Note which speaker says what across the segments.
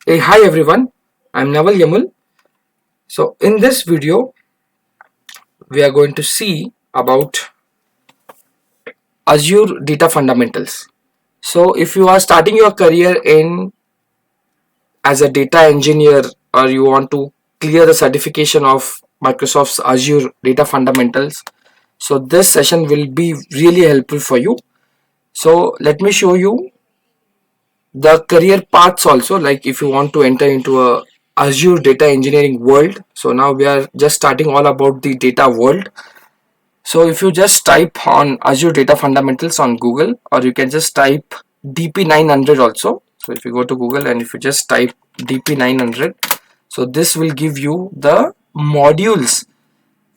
Speaker 1: Hey, hi everyone. I'm Naval Yamal. So, in this video, we are going to see about Azure data fundamentals. So, if you are starting your career in as a data engineer or you want to clear the certification of Microsoft's Azure data fundamentals, so this session will be really helpful for you. So, let me show you the career paths also, like if you want to enter into a Azure data engineering world. So now we are just starting all about the data world. So if you just type on Azure data fundamentals on Google, or you can just type DP900 also. So if you go to Google and if you just type DP900, so this will give you the modules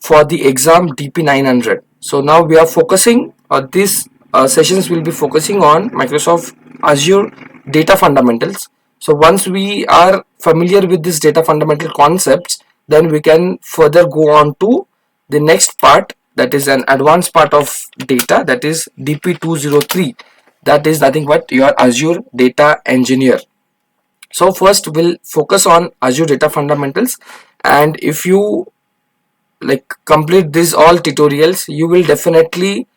Speaker 1: for the exam DP900. So now we are focusing, these sessions will be focusing on Microsoft Azure data fundamentals. So once we are familiar with this data fundamental concepts, then we can further go on to the next part, that is an advanced part of data, that is DP203. That is nothing but your Azure data engineer. So first we'll focus on Azure data fundamentals, and if you like complete these all tutorials, you will definitely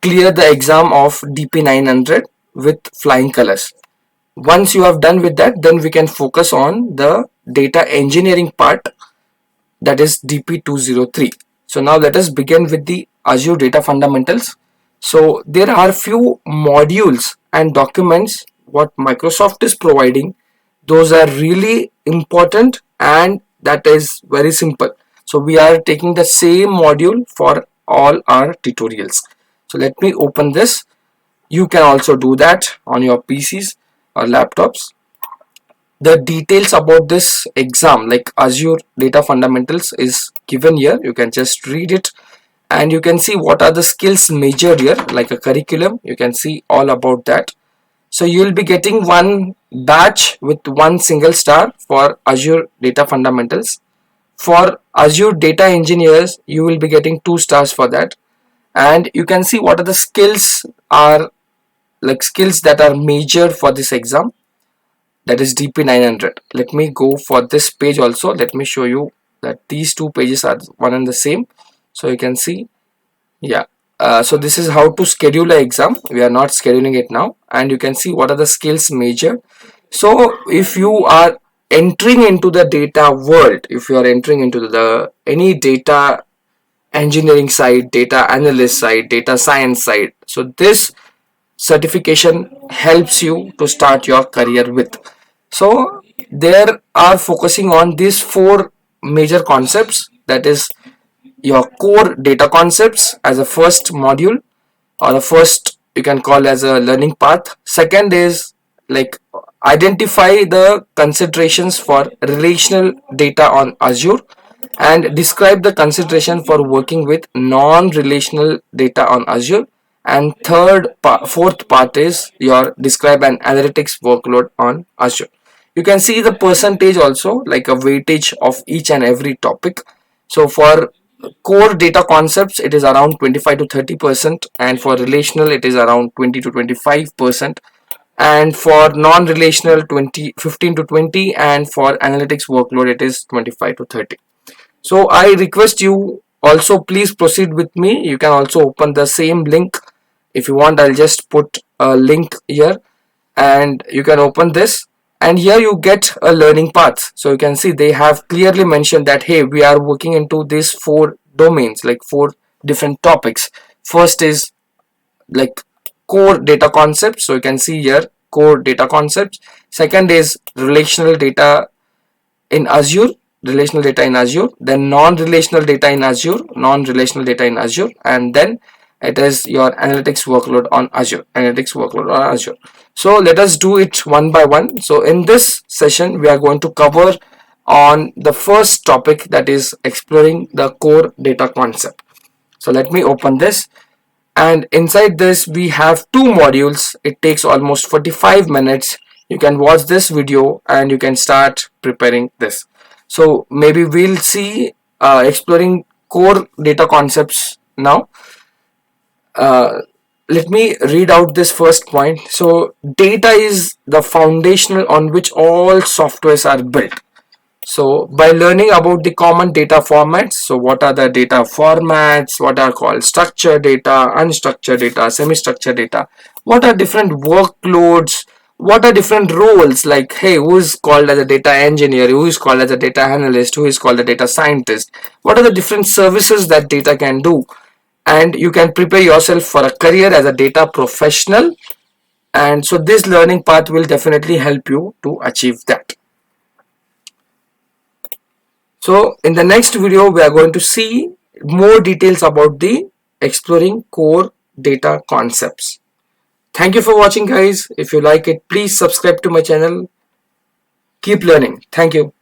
Speaker 1: clear the exam of DP900 with flying colors. Once you have done with that, then we can focus on the data engineering part, that is DP203. So now let us begin with the Azure data fundamentals. So there are few modules and documents what Microsoft is providing. Those are really important and that is very simple. So we are taking the same module for all our tutorials. So let me open this. You can also do that on your PCs or laptops. The details about this exam, like Azure data fundamentals, is given here. You can just read it and you can see what are the skills measured here, like a curriculum. You can see all about that. So you will be getting one batch with one single star for Azure data fundamentals. For Azure data engineers, you will be getting 2 stars for that. And you can see what are the skills are, like skills that are measured for this exam, that is DP900. Let me go for this page also. Let me show you that these two pages are one and the same. So you can see, yeah. So this is how to schedule an exam. We are not scheduling it now, and you can see what are the skills measured. So if you are entering into the data world, if you are entering into the any data engineering side, data analyst side, data science side, so this certification helps you to start your career with. So there are focusing on these four major concepts, that is your core data concepts as a first module, or the first you can call as a learning path. Second is like identify the considerations for relational data on Azure and describe the consideration for working with non-relational data on Azure. And fourth part is your describe an analytics workload on Azure. You can see the percentage also, like a weightage of each and every topic. So for core data concepts, it is around 25 to 30%, and for relational it is around 20 to 25%, and for non-relational 15 to 20, and for analytics workload it is 25 to 30. So I request you also please proceed with me. You can also open the same link if you want. I'll just put a link here and you can open this, and here you get a learning path. So you can see they have clearly mentioned that hey, we are working into these four domains, like four different topics. First is like core data concepts, so you can see here core data concepts. Second is relational data in Azure, relational data in Azure, then non-relational data in Azure, non-relational data in Azure, and then it is your analytics workload on Azure, analytics workload on Azure. So let us do it one by one. So in this session, we are going to cover on the first topic, that is exploring the core data concept. So let me open this, and inside this we have two modules. It takes almost 45 minutes. You can watch this video and you can start preparing this. So maybe we'll see exploring core data concepts now. uh, let me read out this first point. So data is the foundational on which all softwares are built. So by learning about the common data formats, so what are the data formats, what are called structured data, unstructured data, semi-structured data, what are different workloads, what are different roles, like hey, who is called as a data engineer, who is called as a data analyst, who is called a data scientist, what are the different services that data can do, and you can prepare yourself for a career as a data professional. And so this learning path will definitely help you to achieve that. So in the next video, we are going to see more details about the exploring core data concepts. Thank you for watching, guys. If you like it, please subscribe to my channel. Keep learning. Thank you.